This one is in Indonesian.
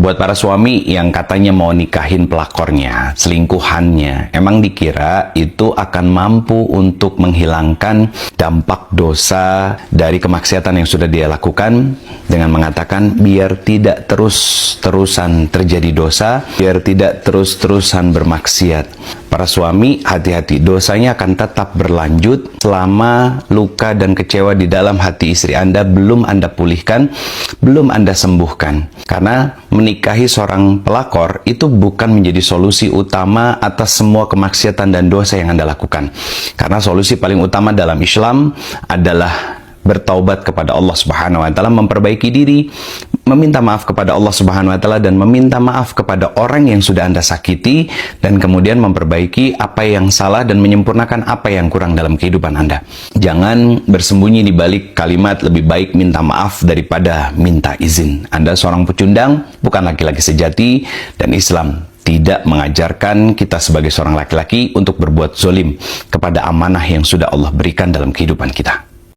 Buat para suami yang katanya mau nikahin pelakornya, selingkuhannya, emang dikira itu akan mampu untuk menghilangkan dampak dosa dari kemaksiatan yang sudah dia lakukan dengan mengatakan biar tidak terus-terusan terjadi dosa, biar tidak terus-terusan bermaksiat. Para suami, hati-hati, dosanya akan tetap berlanjut selama luka dan kecewa di dalam hati istri Anda belum Anda pulihkan, belum Anda sembuhkan. Karena menikahi seorang pelakor itu bukan menjadi solusi utama atas semua kemaksiatan dan dosa yang Anda lakukan. Karena solusi paling utama dalam Islam adalah bertaubat kepada Allah Subhanahu wa taala, memperbaiki diri, meminta maaf kepada Allah Subhanahu wa taala dan meminta maaf kepada orang yang sudah Anda sakiti, dan kemudian memperbaiki apa yang salah dan menyempurnakan apa yang kurang dalam kehidupan Anda. Jangan bersembunyi di balik kalimat lebih baik minta maaf daripada minta izin. Anda seorang pecundang, bukan laki-laki sejati, dan Islam tidak mengajarkan kita sebagai seorang laki-laki untuk berbuat zolim kepada amanah yang sudah Allah berikan dalam kehidupan kita.